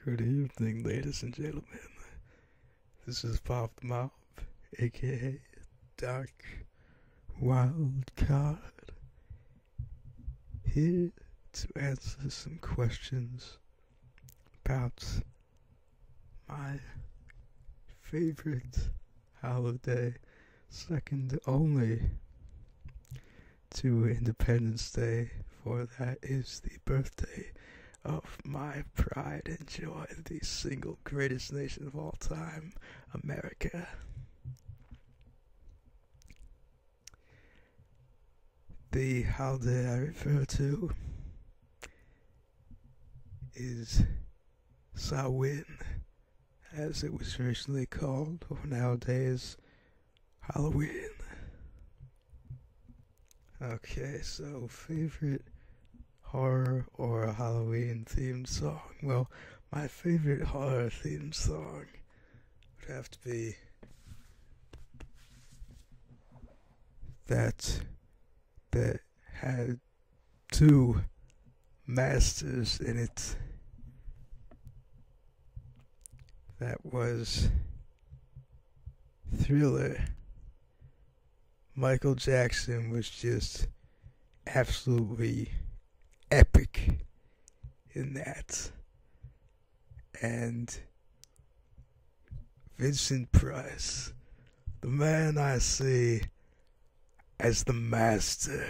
Good evening, ladies and gentlemen. This is Pop the Mob, aka Dark Wild Card, here to answer some questions about my favorite holiday, second only to Independence Day, for that is the birthday of my pride and joy, the single greatest nation of all time, America. The holiday I refer to is Samhain, as it was originally called, or nowadays Halloween. Okay, so favorite horror or a Halloween themed song? Well, my favorite horror themed song would have to be that had two masters in it. That was Thriller. Michael Jackson was just absolutely epic in that. And Vincent Price, the man I see as the master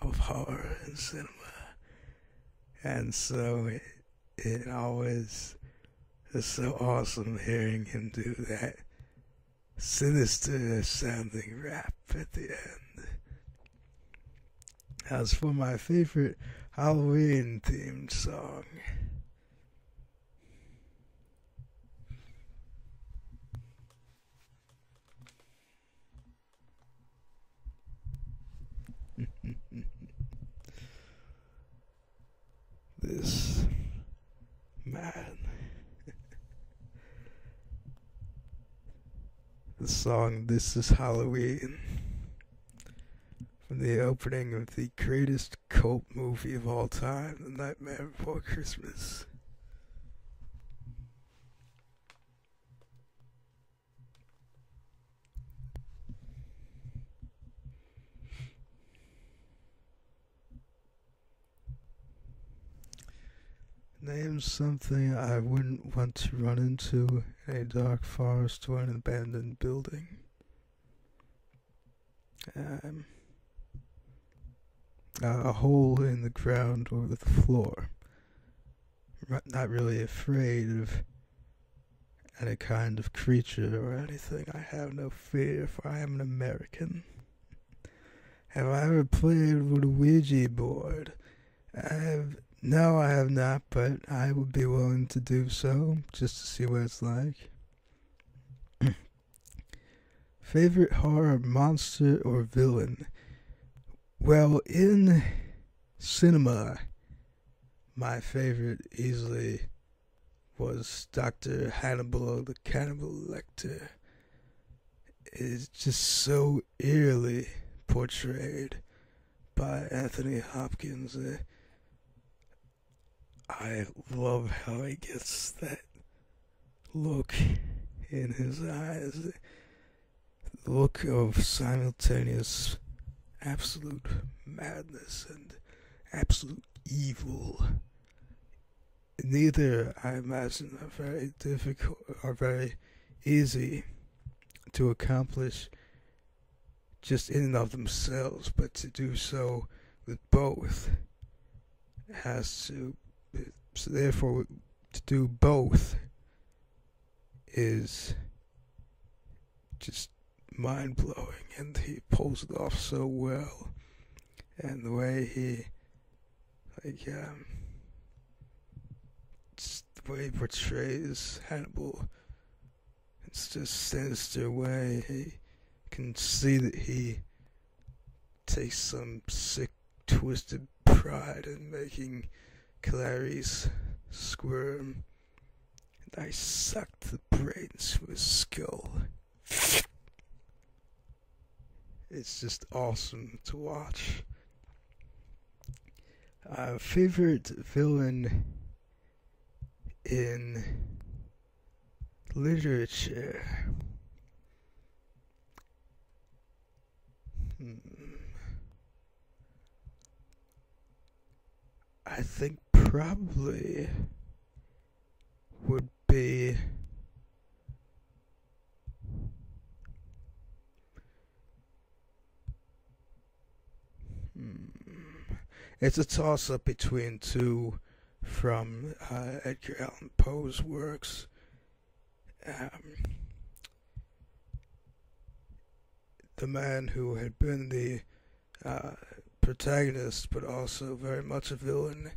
of horror and cinema. And so it always is so awesome hearing him do that sinister sounding rap at the end. As for my favorite Halloween themed song, this man, the song "This Is Halloween," from the opening of the greatest cult movie of all time, The Nightmare Before Christmas. Name something I wouldn't want to run into in a dark forest or an abandoned building. A hole in the ground or the floor. Not really afraid of any kind of creature or anything. I have no fear, for I am an American. Have I ever played with a Ouija board? No, I have not, but I would be willing to do so, just to see what it's like. Favorite horror monster or villain? Well, in cinema, my favorite easily was Dr. Hannibal the Cannibal Lecter. It's just so eerily portrayed by Anthony Hopkins. I love how he gets that look in his eyes, the look of simultaneous absolute madness and absolute evil. Neither, I imagine, are very difficult or very easy to accomplish just in and of themselves, but to do so with both has to. So therefore, to do both is just mind-blowing, and he pulls it off so well. And the way he, just the way he portrays Hannibal, it's just sinister way. He can see that he takes some sick, twisted pride in making Clarice squirm, and I sucked the brains from his skull. It's just awesome to watch. Favorite villain in literature. I think probably would be it's a toss-up between two from Edgar Allan Poe's works. The man who had been the protagonist, but also very much a villain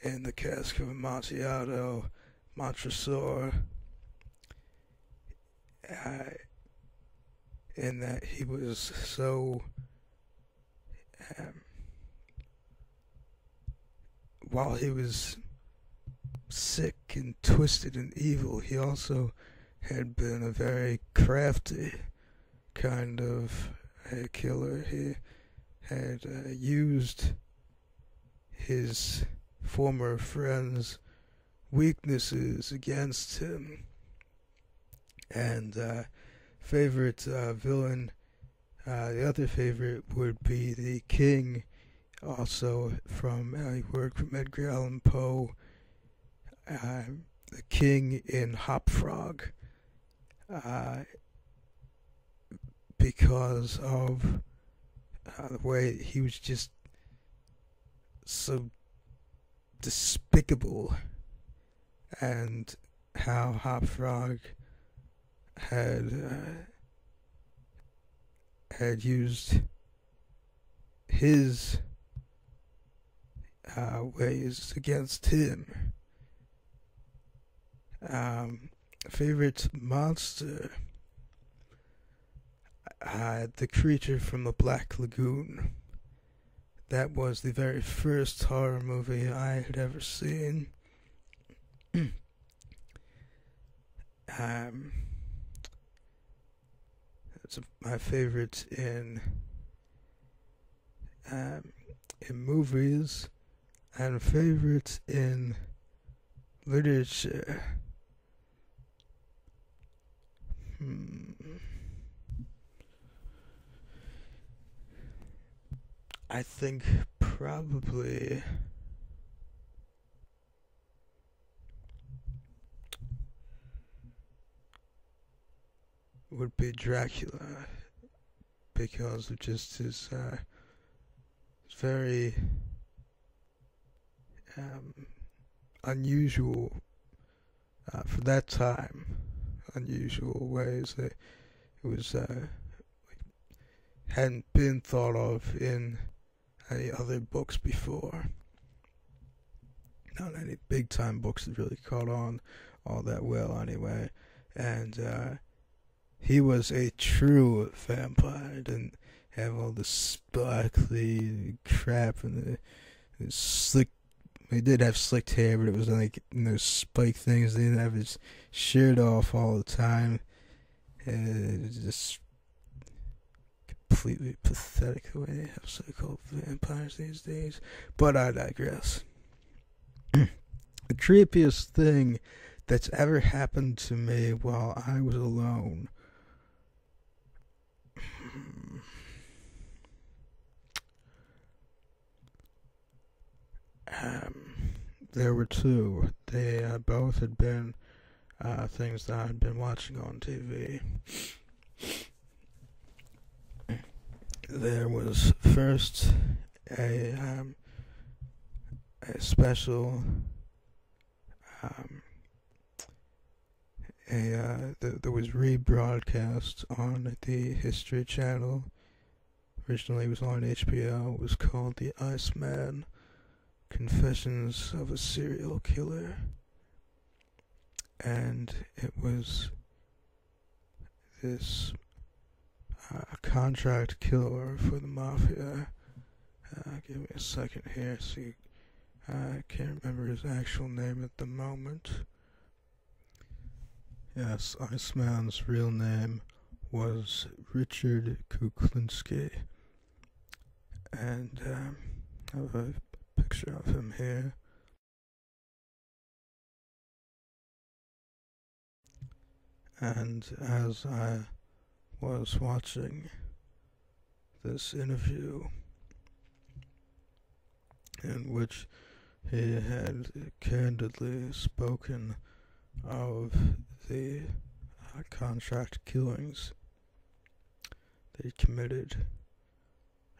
in The Cask of Amontillado, Montresor, in that he was so while he was sick and twisted and evil, he also had been a very crafty kind of killer. He had used his former friend's weaknesses against him. And favorite villain, the other favorite would be the king, also from work from Edgar Allan Poe, the king in Hop Frog, because of the way he was just so despicable, and how Hop Frog had used his ways against him. Favorite monster, the creature from the Black Lagoon. That was the very first horror movie I had ever seen. It's my favorite in movies, and favorite in literature. I think probably would be Dracula, because of just his very unusual, for that time, unusual ways that it was hadn't been thought of in any other books before. Not any big time books that really caught on all that well anyway. And he was a true vampire. Didn't have all the sparkly crap and the slick. He did have slicked hair, but it was like those spike things. He didn't have his shirt off all the time. It was just completely pathetic the way they have so-called vampires these days. But I digress. The creepiest thing that's ever happened to me while I was alone. There were two. They both had been things that I had been watching on TV. There was first a special that was rebroadcast on the History Channel. Originally it was on HBO. It was called The Iceman: Confessions of a Serial Killer. And it was this contract killer for the mafia. Give me a second here. See, I can't remember his actual name at the moment. Yes, Iceman's real name was Richard Kuklinski. And I have a picture of him here. And as I was watching this interview in which he had candidly spoken of the contract killings that he committed,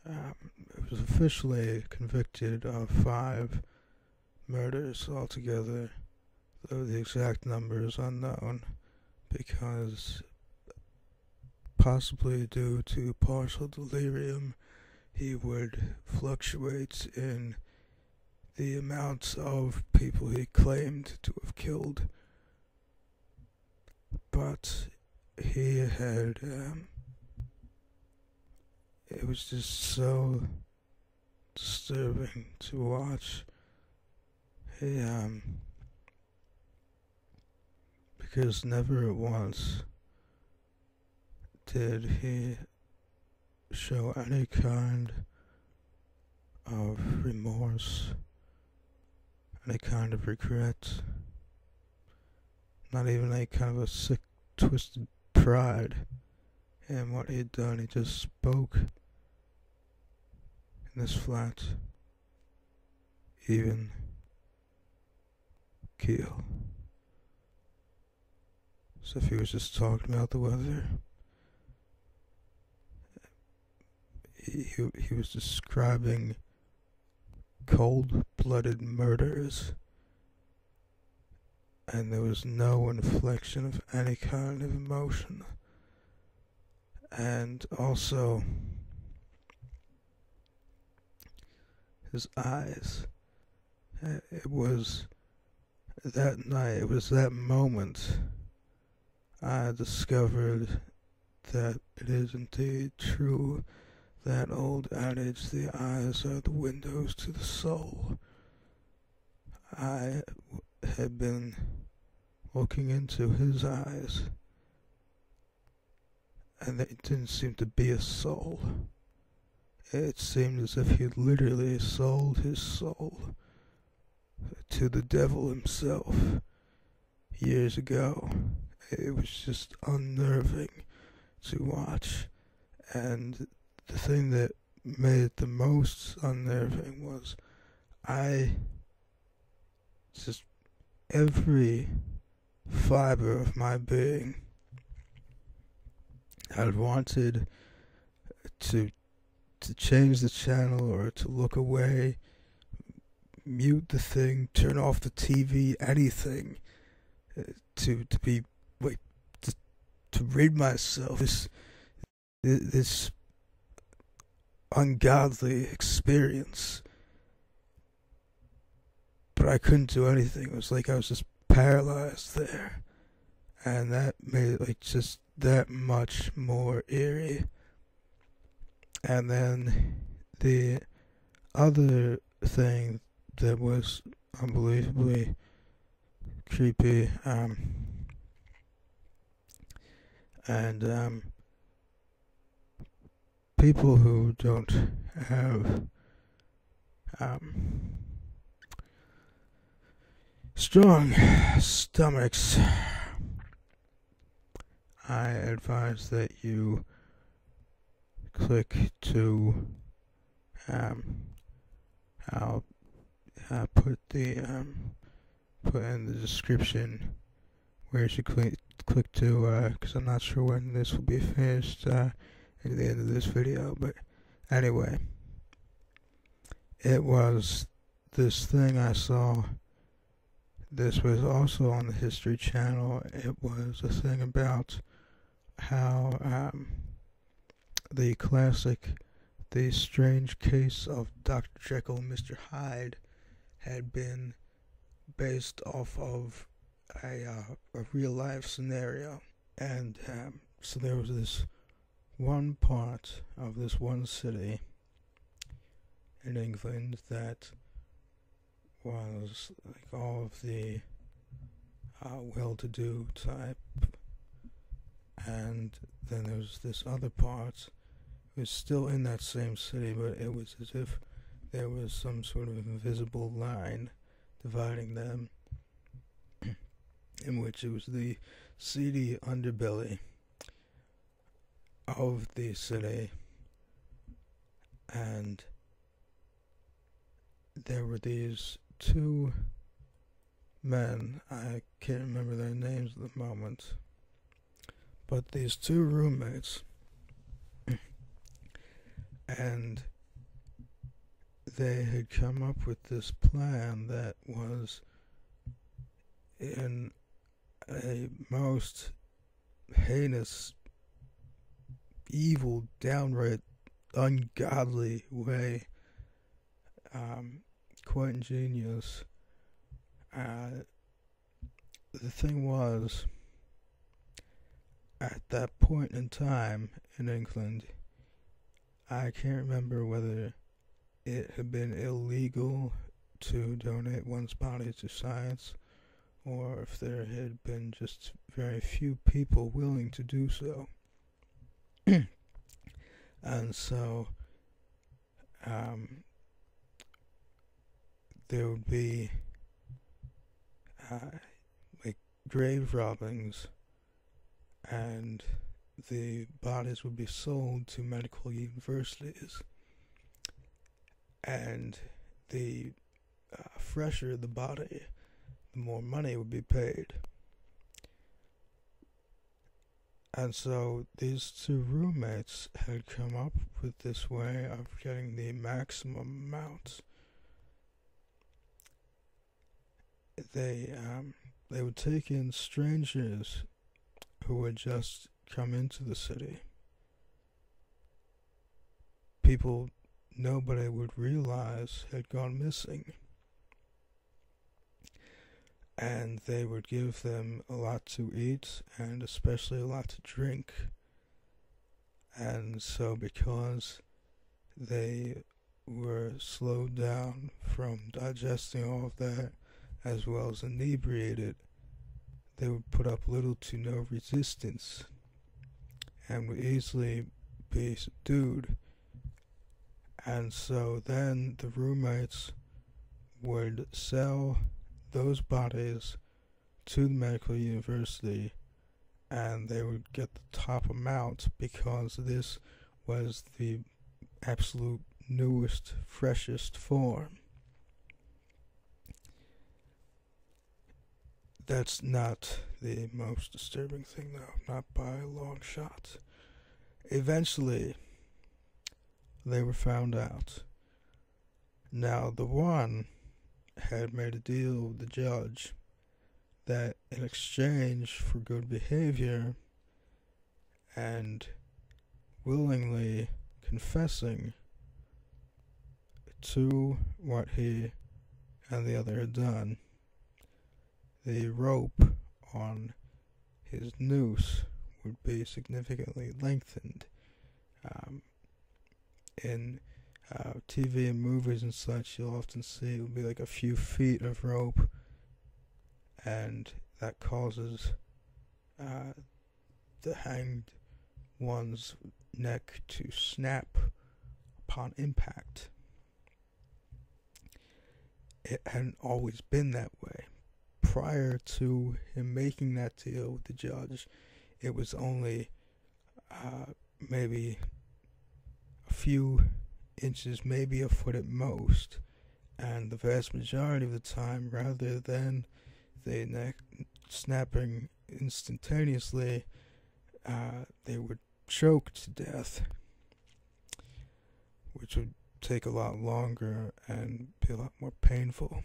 it was officially convicted of 5 murders altogether, though the exact number is unknown, because possibly due to partial delirium, he would fluctuate in the amounts of people he claimed to have killed. But he had, it was just so disturbing to watch. He, because never once did he show any kind of remorse, any kind of regret, not even any kind of a sick, twisted pride in what he'd done. He just spoke in this flat, even keel. So if he was just talking about the weather, he was describing cold-blooded murders, and there was no inflection of any kind of emotion. And also, his eyes, it was that night, it was that moment I discovered that it is indeed true, that old adage, the eyes are the windows to the soul. I had been looking into his eyes, and it didn't seem to be a soul. It seemed as if he had literally sold his soul to the devil himself years ago. It was just unnerving to watch, and the thing that made it the most unnerving was every fiber of my being had wanted to change the channel or to look away, mute the thing, turn off the TV, anything, to be like to rid myself this ungodly experience. But I couldn't do anything. It was like I was just paralyzed there, and that made it like just that much more eerie. And then the other thing that was unbelievably creepy, and people who don't have strong stomachs, I advise that you click to I'll put in the description where you should click to, because I'm not sure when this will be finished at the end of this video. But anyway, it was this thing I saw. This was also on the History Channel. It was a thing about how the classic The Strange Case of Dr. Jekyll and Mr. Hyde had been based off of a real life scenario. And so there was this one part of this one city in England that was like all of the well-to-do type, and then there was this other part. It was still in that same city, but it was as if there was some sort of invisible line dividing them, in which it was the seedy underbelly of the city, and there were these two men. I can't remember their names at the moment, but these two roommates, and they had come up with this plan that was in a most heinous, evil, downright ungodly way. Quite ingenious. The thing was, at that point in time in England, I can't remember whether it had been illegal to donate one's body to science, or if there had been just very few people willing to do so. And so, there would be like grave robbings, and the bodies would be sold to medical universities, and the fresher the body, the more money would be paid. And so these two roommates had come up with this way of getting the maximum amount. They would take in strangers who had just come into the city, people nobody would realize had gone missing, and they would give them a lot to eat and especially a lot to drink. And so, because they were slowed down from digesting all of that, as well as inebriated, they would put up little to no resistance and would easily be subdued. And so then the roommates would sell those bodies to the medical university, and they would get the top amount because this was the absolute newest, freshest form. That's not the most disturbing thing, though, not by a long shot. Eventually, they were found out. Now, the one had made a deal with the judge that in exchange for good behavior and willingly confessing to what he and the other had done, the rope on his noose would be significantly lengthened. In TV and movies and such, you'll often see it would be like a few feet of rope, and that causes the hanged one's neck to snap upon impact. It hadn't always been that way. Prior to him making that deal with the judge, it was only maybe a few inches, maybe a foot at most, and the vast majority of the time, rather than the neck snapping instantaneously, they would choke to death, which would take a lot longer and be a lot more painful.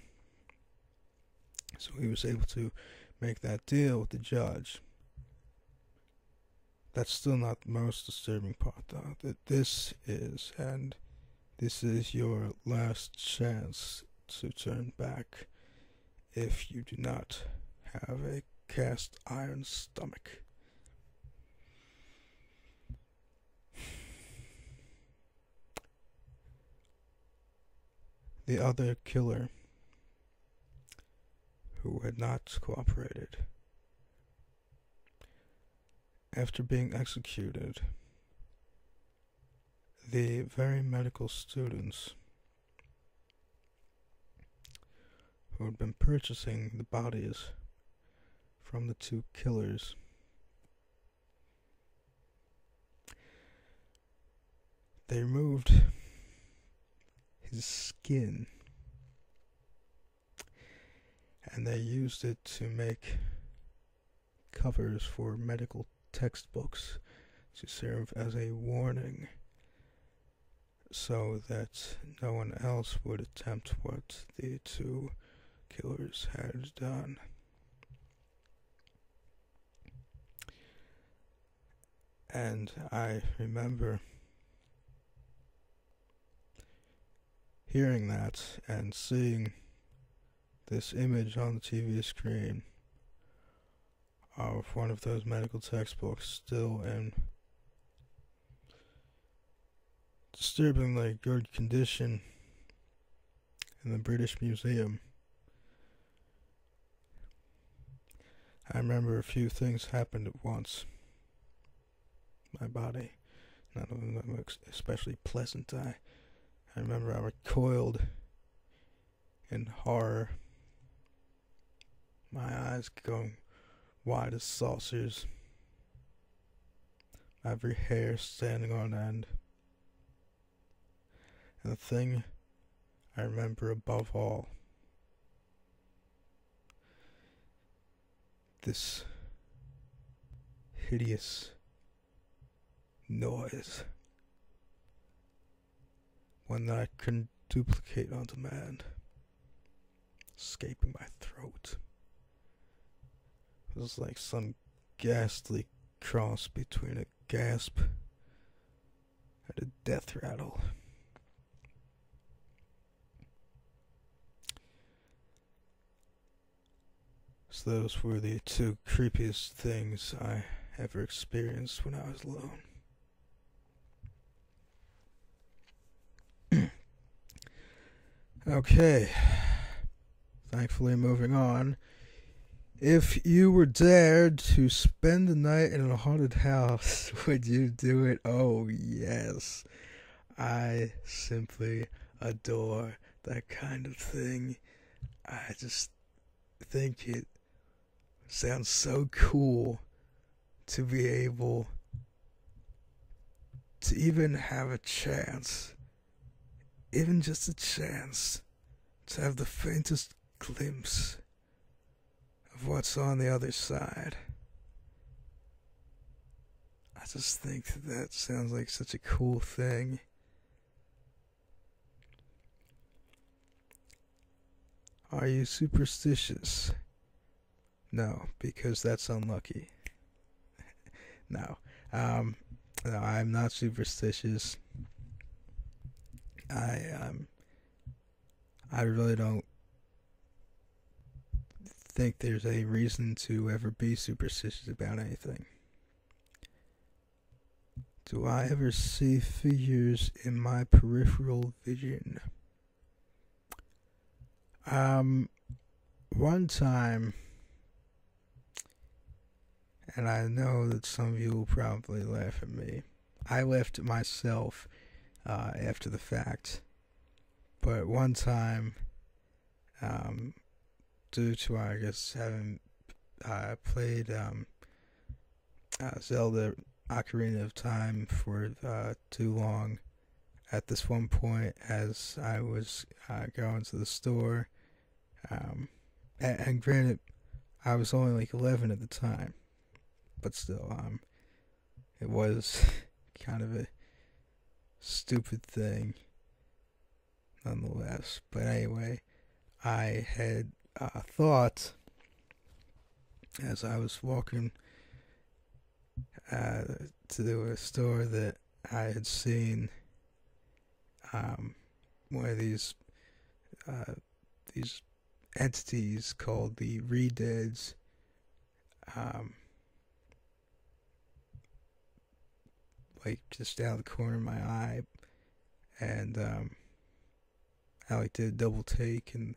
So he was able to make that deal with the judge. That's still not the most disturbing part, though. That this is your last chance to turn back if you do not have a cast iron stomach. The other killer, who had not cooperated, after being executed, the very medical students who had been purchasing the bodies from the two killers they removed his skin and they used it to make covers for medical textbooks to serve as a warning so that no one else would attempt what the two killers had done. And I remember hearing that and seeing this image on the TV screen of one of those medical textbooks still in disturbingly good condition in the British Museum. I remember a few things happened at once. My body, none of them were especially pleasant. I remember I recoiled in horror, my eyes going wide as saucers, every hair standing on end. And the thing I remember above all, this hideous noise, one that I couldn't duplicate on demand, escaping my throat. It was like some ghastly cross between a gasp and a death rattle. So those were the two creepiest things I ever experienced when I was alone. Okay, thankfully moving on. If you were dared to spend the night in a haunted house, would you do it? Oh yes, I simply adore that kind of thing. I just think it sounds so cool to be able to even have a chance, even just a chance, to have the faintest glimpse of what's on the other side. I just think that sounds like such a cool thing. Are you superstitious? No, because that's unlucky. No, I'm not superstitious. I really don't think there's a reason to ever be superstitious about anything. Do I ever see figures in my peripheral vision? One time, and I know that some of you will probably laugh at me. I laughed at myself after the fact. But one time, due to, I guess, having played Zelda Ocarina of Time for too long, at this one point, as I was going to the store, and granted, I was only like 11 at the time, but still, it was kind of a stupid thing, nonetheless. But anyway, I had thought, as I was walking to a store, that I had seen one of these entities called the Re-Deads, like just out of the corner of my eye, and I like did a double take, and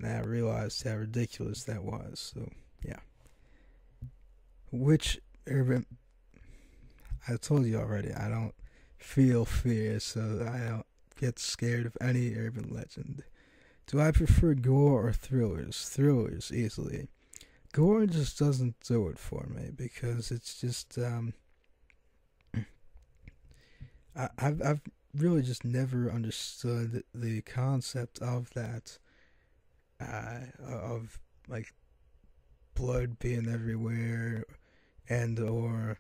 I realized how ridiculous that was. So yeah, which urban? I told you already, I don't feel fear, so I don't get scared of any urban legend. Do I prefer gore or thrillers? Thrillers, easily. Gore just doesn't do it for me, because it's just, I've really just never understood the concept of that, of like blood being everywhere, and or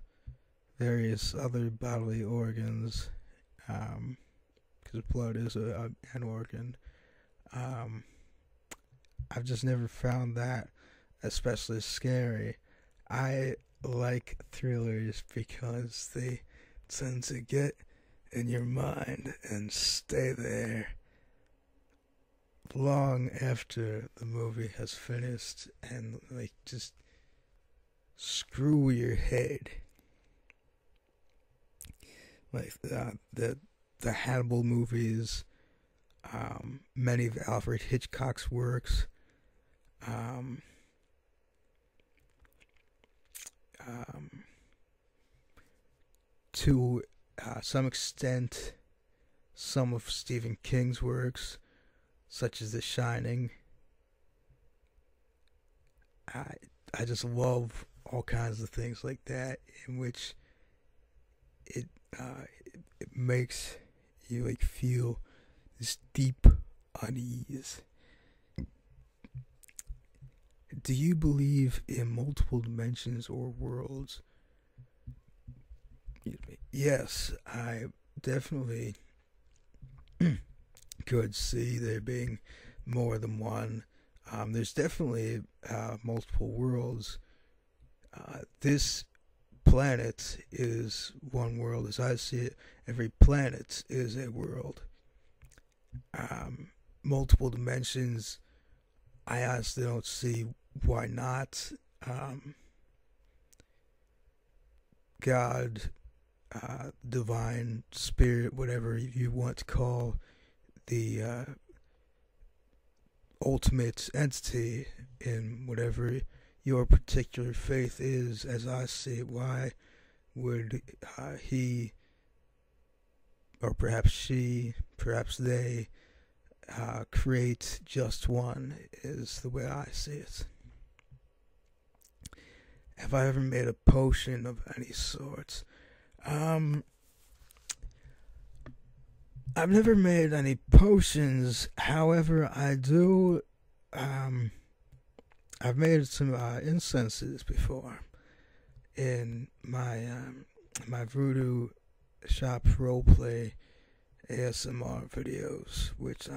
various other bodily organs, because blood is an organ. Um, I've just never found that especially scary. I like thrillers because they tend to get in your mind and stay there long after the movie has finished, and like just screw your head. Like the Hannibal movies, many of Alfred Hitchcock's works, um, to some extent, some of Stephen King's works, such as The Shining. I just love all kinds of things like that, in which it it makes you like feel this deep unease. Do you believe in multiple dimensions or worlds? Yes, I definitely could see there being more than one. There's definitely multiple worlds. This planet is one world as I see it. Every planet is a world. Multiple dimensions, I honestly don't see why not. God, divine spirit, whatever you want to call the ultimate entity in whatever your particular faith is, as I see it, why would he, or perhaps she, perhaps they, create just one, is the way I see it. Have I ever made a potion of any sort? I've never made any potions. However, I do. I've made some incenses before in my voodoo shop roleplay ASMR videos, which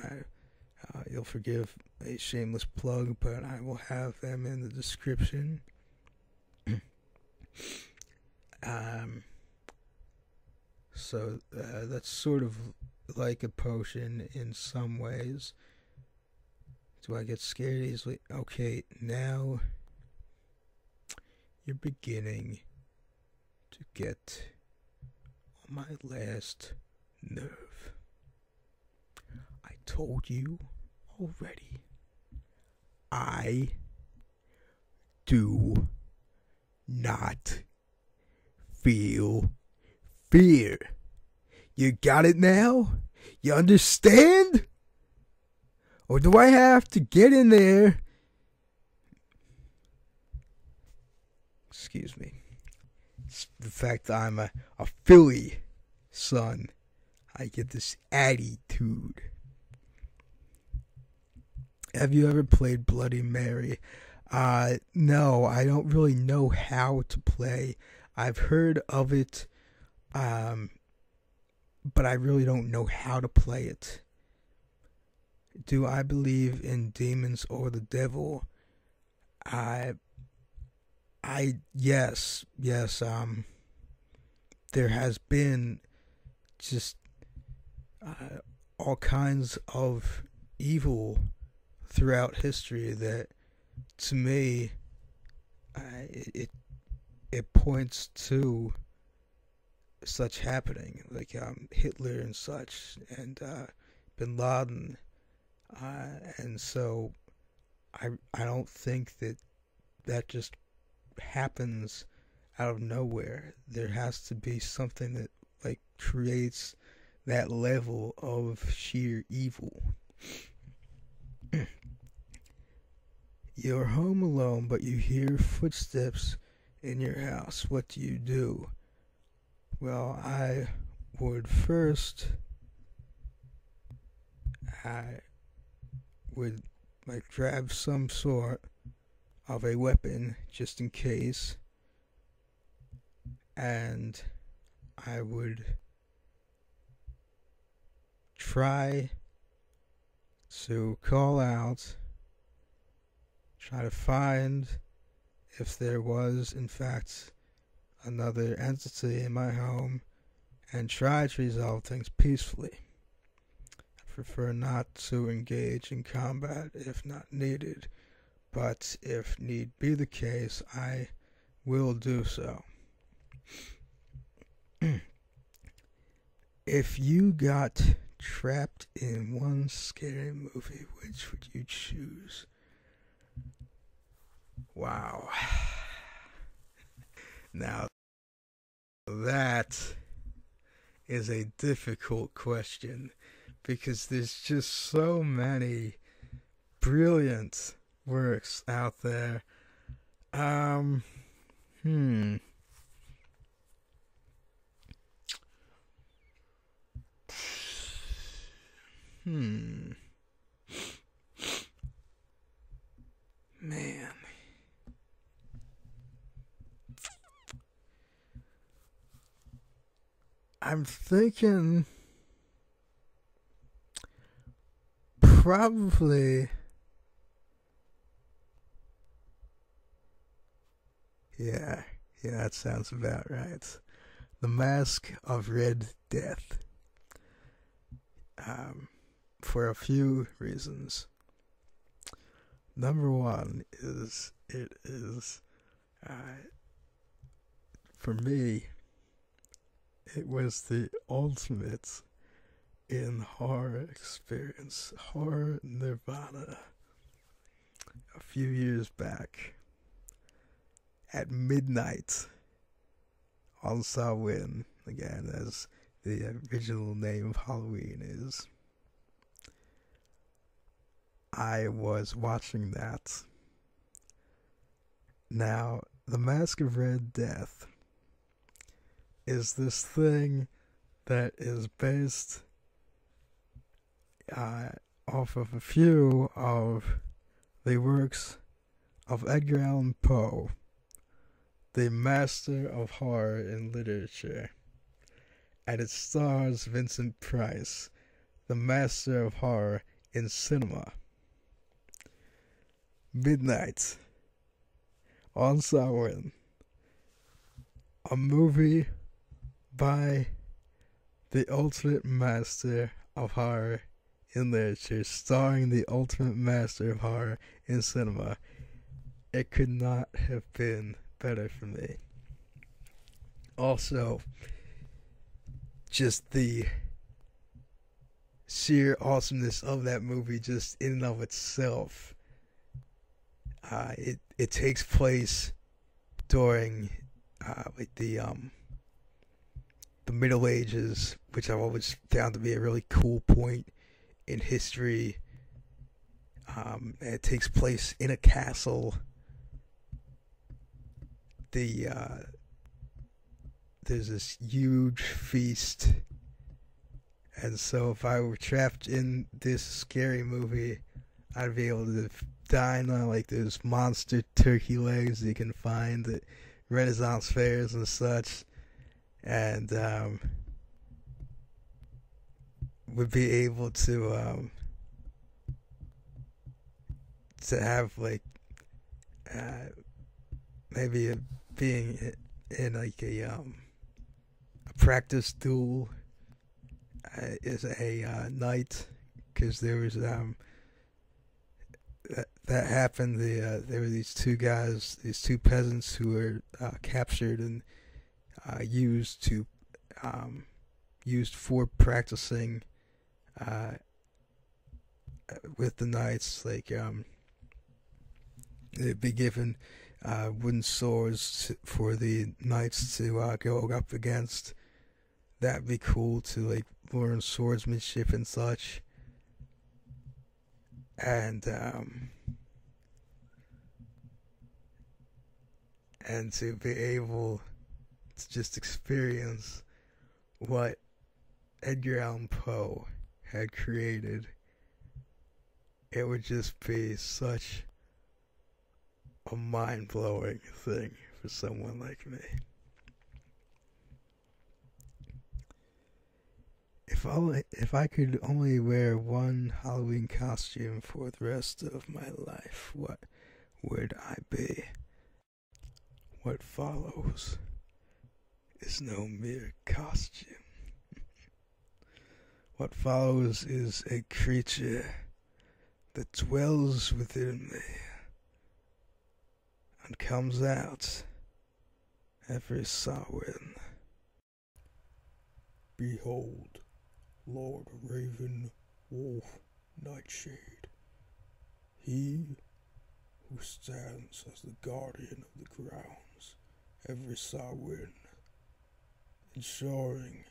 you'll forgive a shameless plug, but I will have them in the description. So that's sort of like a potion in some ways. Do I get scared easily? Okay, now you're beginning to get on my last nerve. I told you already. I do not feel fear. You got it now? You understand? Or do I have to get in there? Excuse me. It's the fact that I'm a Philly son. I get this attitude. Have you ever played Bloody Mary? No, I don't really know how to play. I've heard of it, but I really don't know how to play it. Do I believe in demons or the devil? Yes, there has been just all kinds of evil throughout history that, to me, it points to such happening, like Hitler and such, and Bin Laden, and so I don't think that just happens out of nowhere. There has to be something that like creates that level of sheer evil. You're home alone, but you hear footsteps in your house. What do you do? Well, I would first, I would like grab some sort of a weapon just in case, and I would try to call out, try to find if there was in fact another entity in my home, and try to resolve things peacefully. I prefer not to engage in combat if not needed, but if need be the case, I will do so. If you got trapped in one scary movie, which would you choose? Wow. Now, that is a difficult question because there's just so many brilliant works out there. Man. I'm thinking probably, yeah, that sounds about right. The Mask of Red Death. For a few reasons. Number one is, it is, for me, it was the ultimate in horror experience, horror nirvana. A few years back, at midnight on Samhain, again, as the original name of Halloween is, I was watching that. Now, The Mask of Red Death is this thing that is based off of a few of the works of Edgar Allan Poe, the master of horror in literature, and it stars Vincent Price, the master of horror in cinema. Midnight on Samhain, a movie by the ultimate master of horror in literature, starring the ultimate master of horror in cinema. It could not have been better for me. Also, just the sheer awesomeness of that movie, just in and of itself. It takes place during like the Middle Ages, which I've always found to be a really cool point in history. It takes place in a castle. There's this huge feast, and so if I were trapped in this scary movie, I'd be able to dine on like those monster turkey legs you can find at Renaissance fairs and such, and would be able to have like maybe being in like a practice duel as a knight, because there was that happened. There were these two guys, these two peasants who were captured and used for practicing with the knights. Like they'd be given wooden swords for the knights to go up against. That'd be cool to like learn swordsmanship and such. And to be able to just experience what Edgar Allan Poe had created, it would just be such a mind-blowing thing for someone like me. If I could only wear one Halloween costume for the rest of my life, what would I be? What follows is no mere costume. What follows is a creature that dwells within me and comes out every Samhain. Behold, Lord Raven Wolf Nightshade, he who stands as the guardian of the grounds every Samhain, ensuring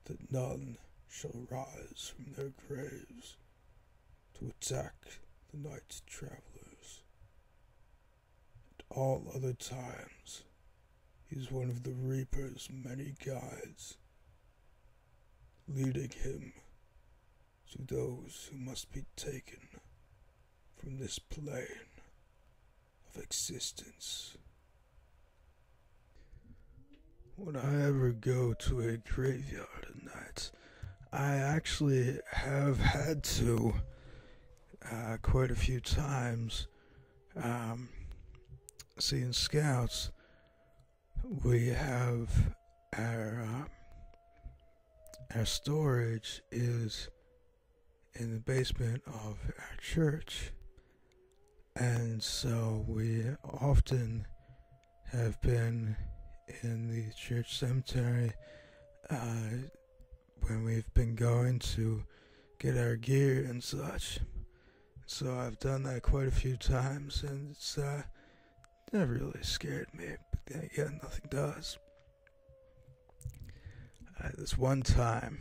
that none shall rise from their graves to attack the night's travelers. At all other times, he is one of the Reaper's many guides, leading him to those who must be taken from this plane of existence. When I ever go to a graveyard at night, I actually have had to quite a few times. Seeing scouts, we have our storage is in the basement of our church, and so we often have been in the church cemetery when we've been going to get our gear and such. So I've done that quite a few times, and it's never really scared me, but then again, nothing does. This one time,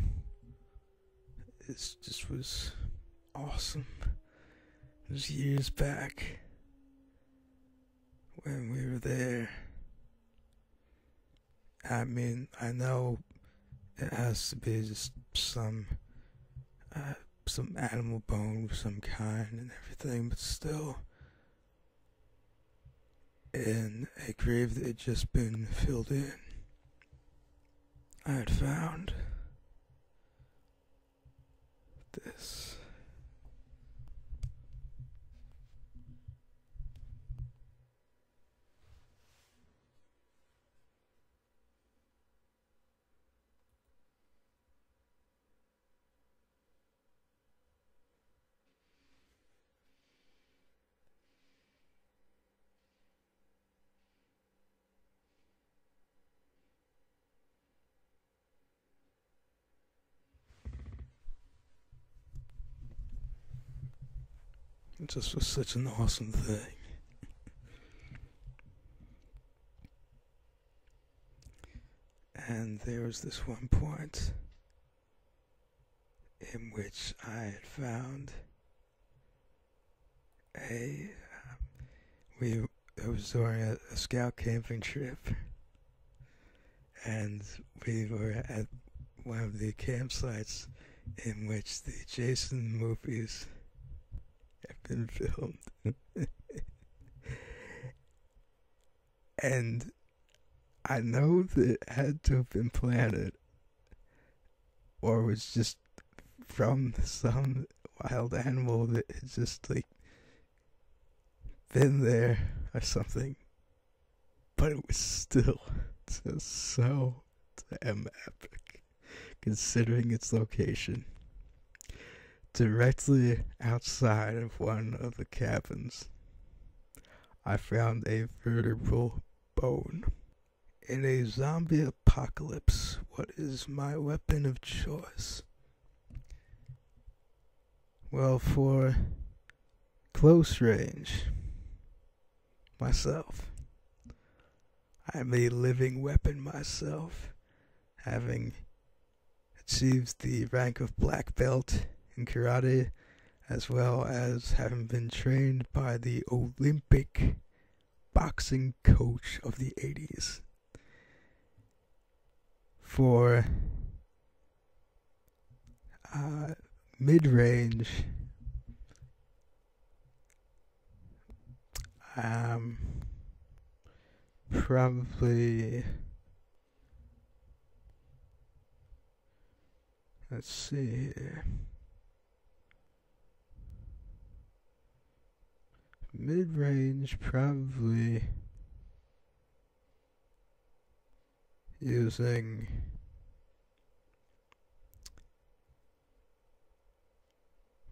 it just was awesome. It was years back when we were there. I mean, I know it has to be just some animal bone of some kind and everything, but still, in a grave that had just been filled in, I had found this. It just was such an awesome thing. And there was this one point in which I had found it was during a scout camping trip, and we were at one of the campsites in which the Jason movies have been filmed. And I know that it had to have been planted, or was just from some wild animal that had just been there or something. But it was still just so damn epic, considering its location. Directly outside of one of the cabins, I found a vertebral bone. In a zombie apocalypse, what is my weapon of choice? Well, for close range, myself. I'm a living weapon myself, having achieved the rank of black belt in karate, as well as having been trained by the Olympic boxing coach of the 80s. For Mid-range, probably, let's see here. Mid-range, probably using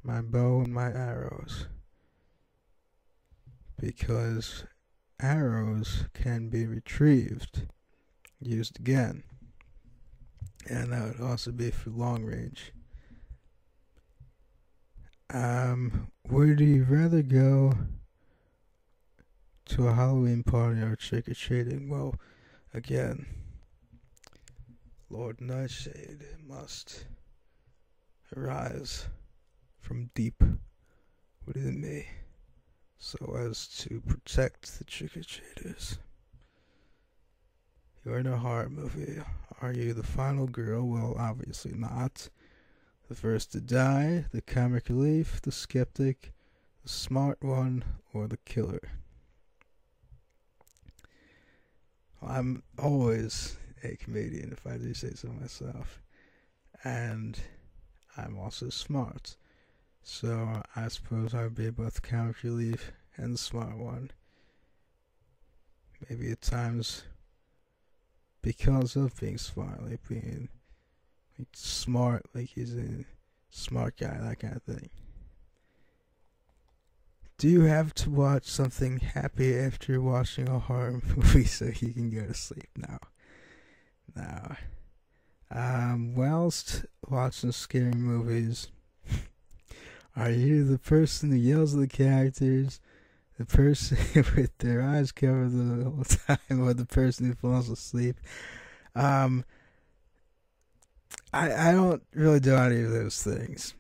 my bow and my arrows, because arrows can be retrieved, used again, and that would also be for long range. Would you rather go to a Halloween party or trick-or-treating? Well, again, Lord Nightshade must arise from deep within me, so as to protect the trick-or-treaters. You're in a horror movie. Are you the final girl? Well, obviously not. The first to die, the comic relief, the skeptic, the smart one, or the killer? I'm always a comedian, if I do say so myself. And I'm also smart. So I suppose I would be both comic relief and the smart one. Maybe at times because of being smart, like being like smart, like he's a smart guy, that kind of thing. Do you have to watch something happy after watching a horror movie so you can go to sleep? No. Whilst watching scary movies, are you the person who yells at the characters, the person with their eyes covered the whole time, or the person who falls asleep? I don't really do any of those things.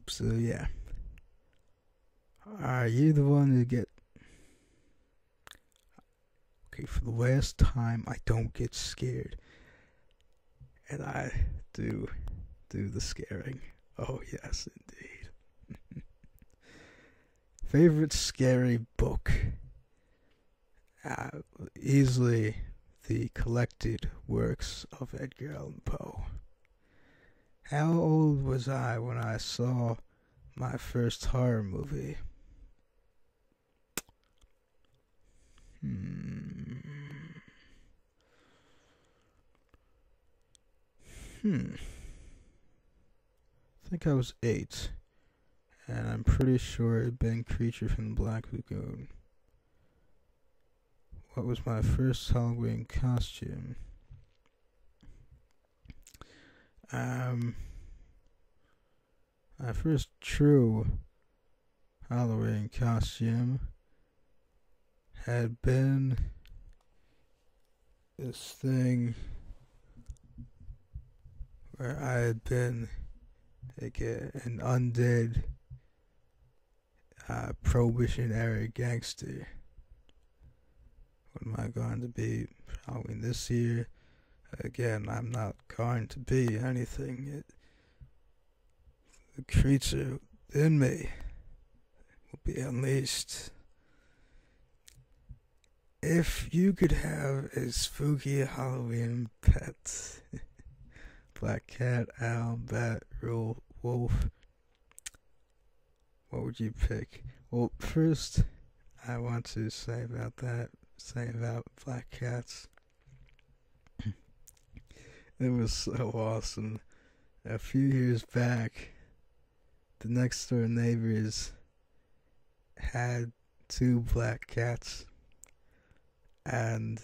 So yeah. Are you the one who get... Okay, for the last time, I don't get scared. And I do the scaring. Oh yes, indeed. Favorite scary book? Easily the collected works of Edgar Allan Poe. How old was I when I saw my first horror movie? I think I was 8, and I'm pretty sure it had been Creature from the Black Lagoon. What was my first Halloween costume? My first true Halloween costume had been this thing where I had been like an undead Prohibition era gangster. What am I going to be for Halloween this year? Again, I'm not going to be anything. The creature in me will be unleashed. If you could have a spooky Halloween pet, black cat, owl, bat, wolf, what would you pick? Well, first, I want to say about black cats. It was so awesome. A few years back, the next door neighbors had 2 black cats, and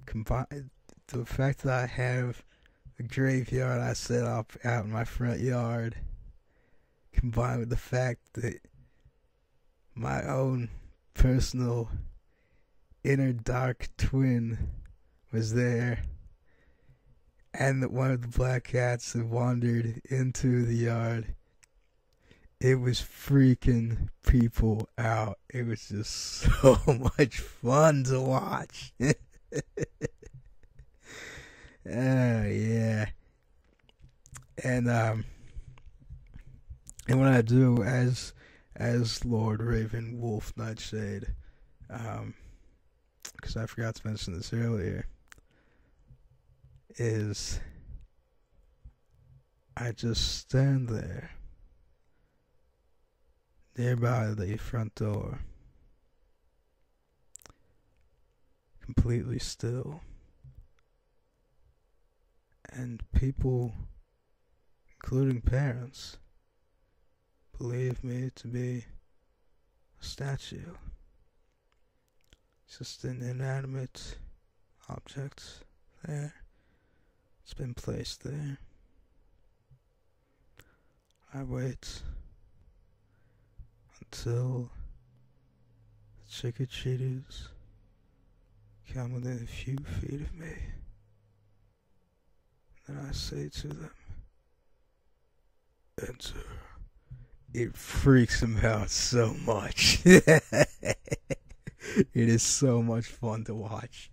combined the fact that I have a graveyard I set up out in my front yard, combined with the fact that my own personal inner dark twin was there, and that one of the black cats had wandered into the yard, it was freaking people out. It was just so much fun to watch. Yeah. And what I do as Lord Raven Wolf Nightshade, because I forgot to mention this earlier, is I just stand there nearby the front door, completely still, and people, including parents, believe me to be a statue. It's just an inanimate object there. It's been placed there. I wait until the trick-or-treaters come within a few feet of me. And I say to them, enter. It freaks them out so much. It is so much fun to watch.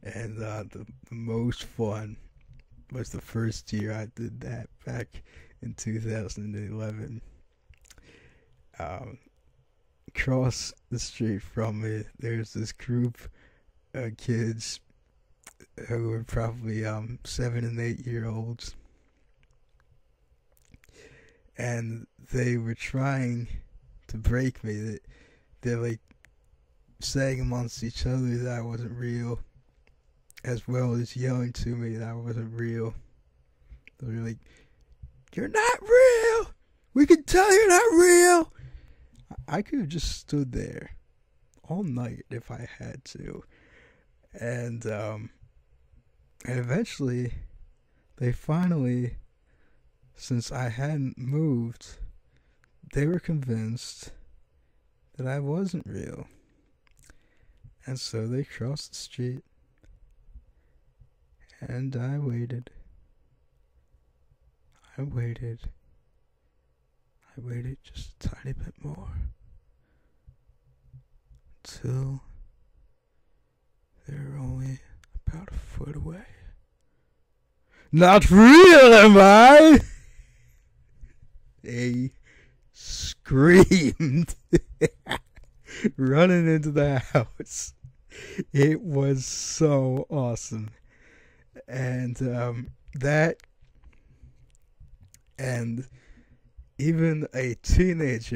And the most fun was the first year I did that back in 2011. Across the street from me, there's this group of kids who were probably 7 and 8 year olds, and they were trying to break me. They're like saying amongst each other that I wasn't real, as well as yelling to me that I wasn't real. They were like, "You're not real! We can tell you're not real!" I could have just stood there all night if I had to. And eventually, they finally, since I hadn't moved, they were convinced that I wasn't real. And so they crossed the street, and I waited. I waited just a tiny bit more, until they were only about a foot away. Not real, am I? They screamed, running into the house. It was so awesome. And that, and even a teenage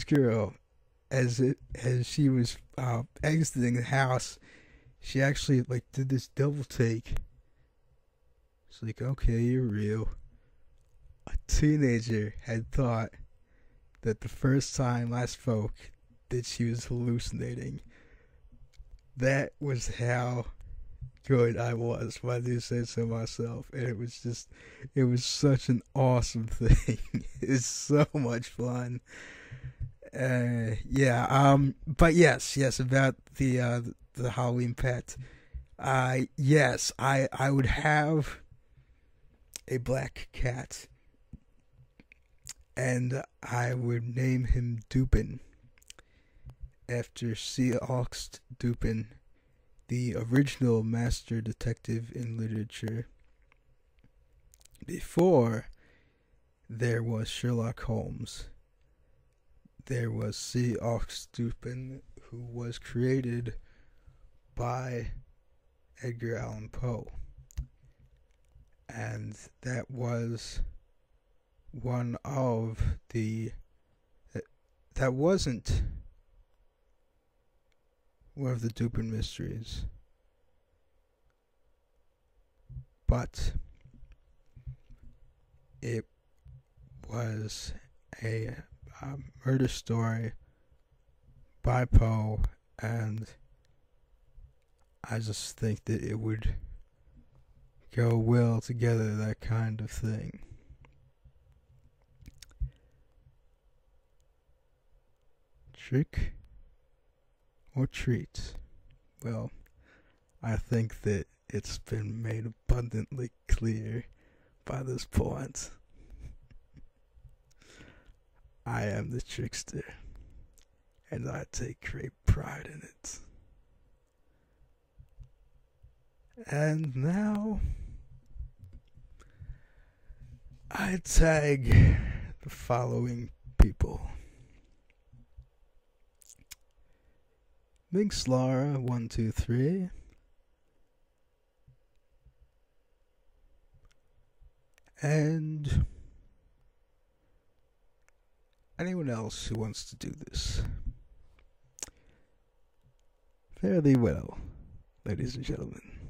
girl, as she was exiting the house, she actually like did this double take. It's like, okay, you're real. A teenager had thought that the first time I spoke that she was hallucinating. That was how good I was, if I do say so myself. And it was such an awesome thing. It's so much fun. But yes, about the Halloween pet. Yes, I would have a black cat, and I would name him Dupin, after C. August Dupin, the original master detective in literature. Before there was Sherlock Holmes, there was C. August Dupin, who was created by Edgar Allan Poe. And that was one of the... That wasn't one of the Dupin mysteries, but it was a murder story by Poe, and I just think that it would go well together, that kind of thing. Trick or treat? Well, I think that it's been made abundantly clear by this point. I am the trickster, and I take great pride in it. And now I tag the following people: Minxlara123, and anyone else who wants to do this. Fare thee well, ladies and gentlemen.